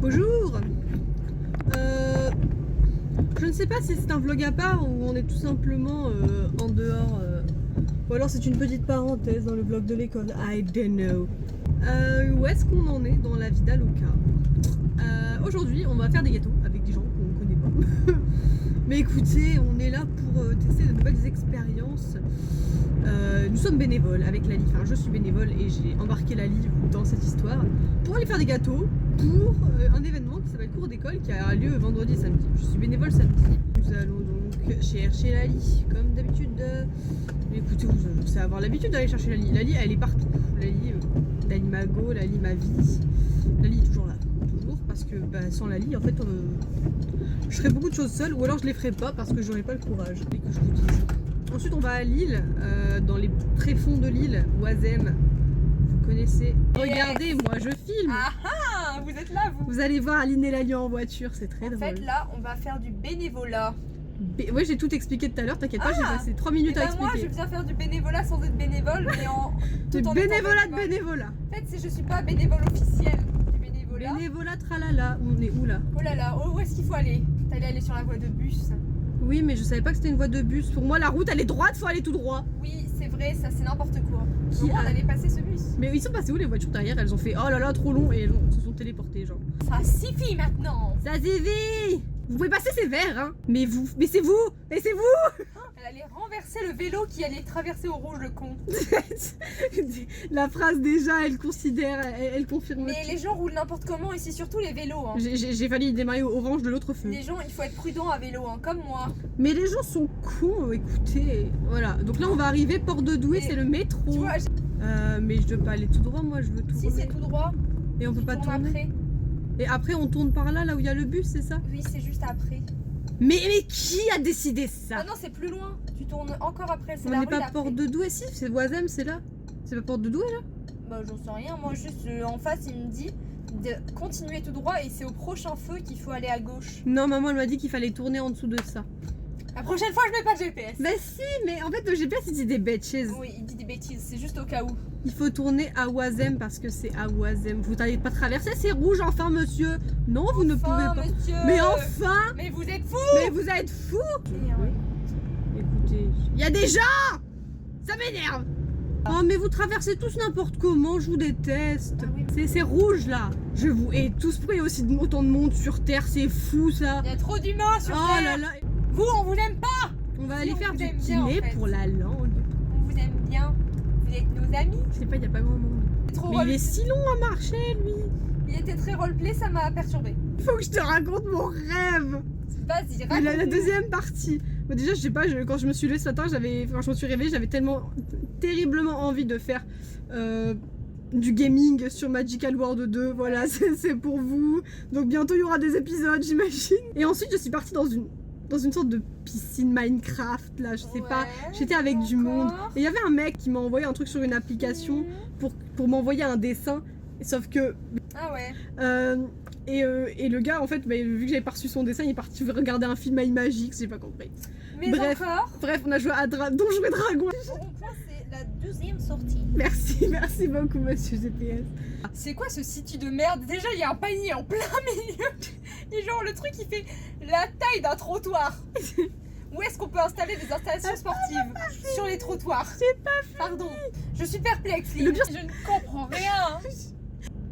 Bonjour. Je ne sais pas si c'est un vlog à part ou on est tout simplement en dehors. Ou alors c'est une petite parenthèse dans le vlog de l'école. I don't know. Où est-ce qu'on en est dans la vie d'Aloca? Aujourd'hui, on va faire des gâteaux avec des gens qu'on ne connaît pas. Mais écoutez, on est là pour tester de nouvelles expériences. Nous sommes bénévoles avec Lali, enfin je suis bénévole et j'ai embarqué Lali dans cette histoire pour aller faire des gâteaux pour un événement qui s'appelle cours d'école qui a lieu vendredi et samedi. Je suis bénévole samedi. Nous allons donc chercher Lali comme d'habitude. Écoutez, vous savez avoir l'habitude d'aller chercher Lali. Lali elle est partout. Lali ma go, Lali ma vie. Lali est toujours là. Toujours parce que sans Lali en fait je ferais beaucoup de choses seule ou alors je les ferais pas parce que j'aurais pas le courage et que je vous dise. Ensuite on va à Lille, dans les tréfonds de Lille, Oisem, vous connaissez. Regardez, moi je filme. Ah ah, vous êtes là vous. Vous allez voir Aline et Lali en voiture, c'est très drôle. En fait là on va faire du bénévolat. Ouais, j'ai tout expliqué tout à l'heure, t'inquiète pas, j'ai passé 3 minutes à expliquer. Moi je viens faire du bénévolat sans être bénévole mais en... Du bénévolat de bénévolat. En fait je suis pas bénévole officiel du bénévolat. Bénévolat tralala, on est où là? Oh là là, où est-ce qu'il faut aller? T'allais aller sur la voie de bus. Oui mais je savais pas que c'était une voie de bus. Pour moi la route elle est droite, faut aller tout droit. Oui c'est vrai, ça c'est n'importe quoi. Qui on allait passer ce bus. Mais ils sont passés où les voitures derrière? Elles ont fait oh là là trop long et elles se sont téléportées genre. Ça suffit maintenant. Ça suffit. Vous pouvez passer ces verres hein. Mais c'est vous. Et c'est vous. Elle allait renverser le vélo qui allait traverser au rouge le con. La phrase déjà elle considère, elle confirme. Mais les gens roulent n'importe comment et c'est surtout les vélos hein. J'ai failli démarrer au orange de l'autre feu. Les gens il faut être prudent à vélo hein, comme moi. Mais les gens sont cons, écoutez. Voilà, donc là on va arriver Port de Douai, c'est le métro. Tu vois, mais je dois pas aller tout droit, moi je veux tout. Si c'est tout droit. Et on peut pas tourner. Après. Et après on tourne par là, là où il y a le bus, c'est ça? Oui, c'est juste après. Mais qui a décidé ça? Ah non, c'est plus loin. Tu tournes encore après. On n'est pas Port de Douai, si, c'est Oisem, c'est là. C'est pas Port de Douai là? Bah j'en sais rien, moi juste en face il me dit de continuer tout droit et c'est au prochain feu qu'il faut aller à gauche. Non, maman elle m'a dit qu'il fallait tourner en dessous de ça. La prochaine fois je mets pas de GPS. Bah si, mais en fait le GPS il dit des bêtises. Oui, il dit des bêtises, c'est juste au cas où. Il faut tourner à Oisem parce que c'est à Oisem. Vous n'allez pas traverser, c'est rouge enfin monsieur. Non, vous ne pouvez pas. Monsieur. Mais enfin. Mais vous êtes fous. Mais vous êtes fous. Écoutez, il y a des gens. Ça m'énerve. Oh mais vous traversez tous n'importe comment, je vous déteste. Ah oui. C'est rouge là. Je vous hais tous, pourquoi il y a aussi autant de monde sur Terre, c'est fou ça. Il y a trop d'humains sur Terre. Oh là là. Vous, on vous aime pas. On va Si, aller on faire vous du aime bien, kiné en fait. pour la langue. On vous aime bien. Vous êtes nos amis. Je sais pas, il n'y a pas grand monde. Trop Mais il est si long à marcher lui. Il était très roleplay, ça m'a perturbé. Faut que je te raconte mon rêve. Vas-y, Mais la raconte-nous. deuxième partie. Bon, déjà, je sais pas, quand je me suis levée ce matin, quand je me suis réveillée, j'avais tellement terriblement envie de faire du gaming sur Magical World 2. Voilà, c'est pour vous. Donc bientôt il y aura des épisodes, j'imagine. Et ensuite, je suis partie dans une sorte de piscine Minecraft, là, je sais pas. J'étais avec du monde. Et il y avait un mec qui m'a envoyé un truc sur une application pour m'envoyer un dessin. Sauf que. Ah ouais. Et le gars, en fait, vu que j'avais pas reçu son dessin, il est parti regarder un film à Imagique, j'ai pas compris. Mais Bref, encore. on a joué à Donjons et Dragons. Le rond-point, c'est la deuxième sortie. Merci beaucoup, monsieur GPS. C'est quoi ce site de merde? Déjà, il y a un panier en plein milieu. Et genre, le truc, il fait la taille d'un trottoir. Où est-ce qu'on peut installer des installations sportives sur les trottoirs? C'est pas fini. Pardon, je suis perplexe, Le pire, je ne comprends rien.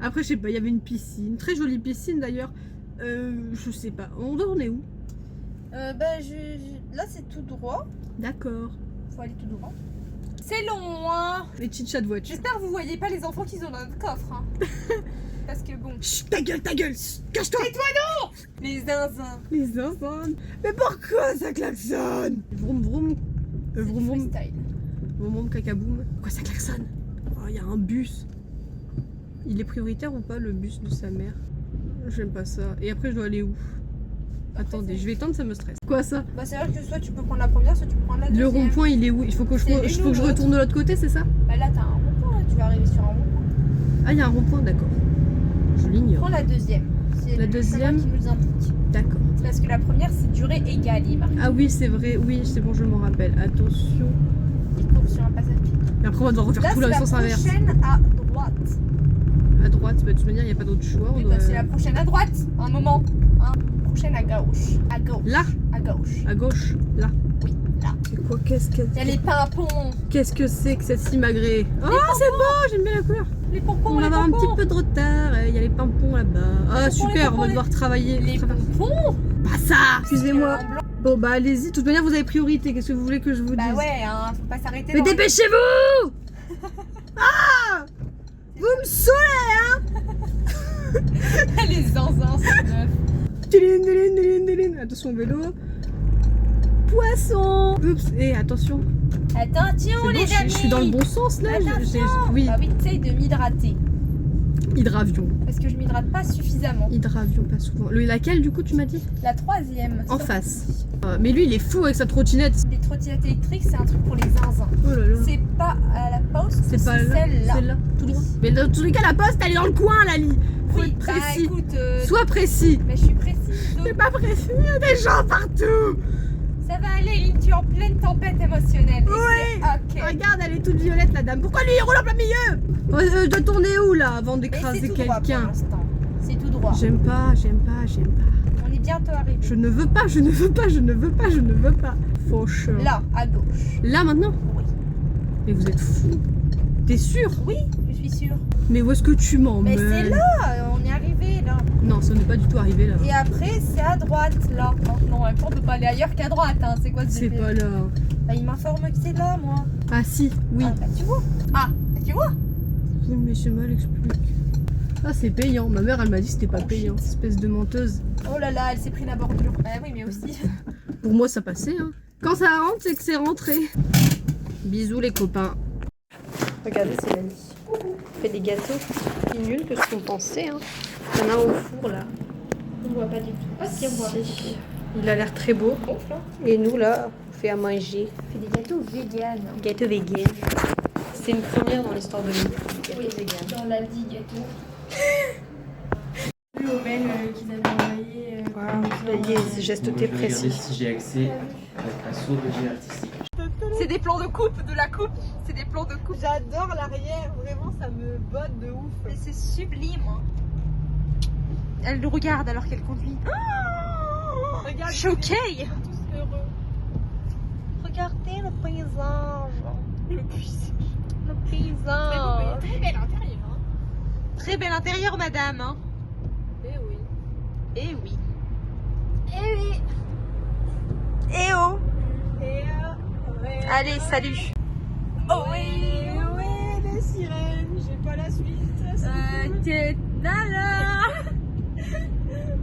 Après, je sais pas, il y avait une piscine, très jolie piscine d'ailleurs. Je sais pas, on est où? Là, c'est tout droit. D'accord. Faut aller tout droit. C'est long, hein. Les petites chats de voiture. J'espère que vous voyez pas les enfants qui sont dans notre coffre, hein. Parce que bon. Chut, ta gueule, cache-toi. Tais-toi non. Les zinzins. Les enfants. Mais pourquoi ça klaxonne? Vroom vroom. Vroom vroom. Freestyle. Vroom vroom cacaboum. Pourquoi ça klaxonne? Oh, il y a un bus. Il est prioritaire ou pas le bus de sa mère? J'aime pas ça. Et après, je dois aller où? Attendez, je vais éteindre, ça me stresse. Quoi ça? Bah c'est vrai que soit tu peux prendre la première, soit tu peux prendre la Le deuxième. rond-point, il est où? Il faut que je retourne de l'autre côté, c'est ça? Bah là t'as un rond-point, tu vas arriver sur un rond-point. Ah, il y a un rond-point, d'accord. Je l'ignore. Prends la deuxième. C'est La le deuxième chemin qui nous indique. D'accord. C'est parce que la première c'est durée égale, il est marqué. Ah oui, c'est vrai, oui, c'est bon, je m'en rappelle. Attention. Il court sur un passage piéton. Et après, on va devoir refaire Là tout c'est le la sens inverse. prochaine à droite. À droite, bah, de toute manière, il n'y a pas d'autre choix. Oui, bah, c'est la prochaine à droite, un moment. Hein. Prochaine à gauche. À gauche. Là. À gauche. À gauche, là. Oui, là. C'est quoi? Qu'est-ce que Il y a les pimpons. Qu'est-ce que c'est que cette simagrée? Oh, c'est beau, j'aime bien la couleur. Les pompons, On va les avoir un pompons. petit peu de retard. Il y a les pimpons là-bas. Ah, pompons, les super, on pompons, va devoir travailler. Les pompons. Pas ça. Excusez-moi. En blanc. Bon, bah allez-y. De toute manière, vous avez priorité. Qu'est-ce que vous voulez que je vous Bah dise? ouais, hein, faut pas s'arrêter. Mais dans les- dépêchez-vous. Ah, vous me saoulez, hein. Les zinzins, c'est neuf. Tiline, tiline, tiline, tiline. Attention, vélo. Poisson. Oups, et attention. Attention, C'est les bon, amis. je suis dans le bon sens là. Attention. Oui, Bah oui, t'essayes de m'hydrater. hydravion. Parce que je m'hydrate pas suffisamment. Hydravion, pas souvent. Laquelle, du coup, tu m'as dit? La troisième. En face. Mais lui, il est fou avec sa trottinette. Les trottinettes électriques, c'est un truc pour les zinzins. Oh là là. C'est pas à la poste, C'est pas là. celle-là. Celle-là, tout droit. Mais dans tous les cas, la poste, elle est dans le coin, Lali. Faut Oui, être bah précis. écoute, Sois précis. bah, je suis précise. donc T'es pas précis, il y a des gens partout. Ça va aller, Lynn, tu es en pleine tempête émotionnelle. Et Oui. c'est ok. Regarde, elle est toute violette, la dame. Pourquoi lui, il roule en plein milieu? Je dois tourner où, là, avant Mais d'écraser c'est tout droit pour quelqu'un? l'instant. C'est tout droit. J'aime pas, j'aime pas, j'aime pas. On est bientôt arrivé. Je ne veux pas, je ne veux pas, je ne veux pas, je ne veux pas. Fauche. Là, à gauche. Là, maintenant? Oui. Mais vous êtes fous. T'es sûr? Oui, je suis sûre. Mais où est-ce que tu Mais m'emmènes? c'est là, on est arrivé là. Non, ça n'est pas du tout arrivé là. Et après, c'est à droite là. Non, on peut pas aller ailleurs qu'à droite. Hein. C'est quoi ce C'est GPS? pas là. Bah, il m'informe que c'est là, moi. Ah si, oui. Ah, bah, tu vois. Ah, bah, tu vois. Oui, mais c'est mal expliqué. Ah, c'est payant. Ma mère, elle m'a dit que c'était pas Oh, payant. shit. Espèce de menteuse. Oh là là, elle s'est pris la bordure. Bah oui, mais aussi. Pour moi, ça passait. Hein. Quand ça rentre, c'est que c'est rentré. Bisous les copains. Regardez, c'est Lali. On fait des gâteaux plus nuls que ce qu'on pensait. Hein. Il y en a au four là. On voit pas du tout. Ah, si, on voit. Si. Il a l'air très beau. Et nous là, on fait à manger. On fait des gâteaux véganes. Gâteau vegan. C'est une première dans l'histoire de nous. Oui, dans l'Aldi gâteau. Vu au mail qu'ils avaient envoyé. Des gestes T précis. Si j'ai accès à sauvegarder artistique. C'est des plans de coupe, de la coupe. C'est des plans de coupe. J'adore l'arrière, vraiment ça me botte de ouf. Et c'est sublime. Elle le regarde alors qu'elle conduit. Regarde, Choquée. tous heureux. Regardez le paysage. Le puissant. Le paysage. Très bel intérieur. Hein. Très bel intérieur, madame. Hein. Eh oui. Eh oui. Eh oui. Eh oh. Et Allez, salut. Oh oui. ouais, les sirènes, j'ai pas la suite. T'es là.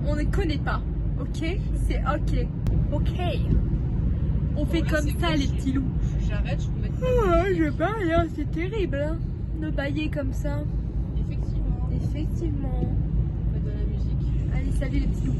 On ne connaît pas, ok? C'est ok. Ok. On fait comme ça, les petits loups. J'arrête, je peux mettre. Ouais, je baille, hein. C'est terrible, hein, de bailler comme ça. Effectivement. Effectivement. On met de la musique. Allez, salut les petits loups.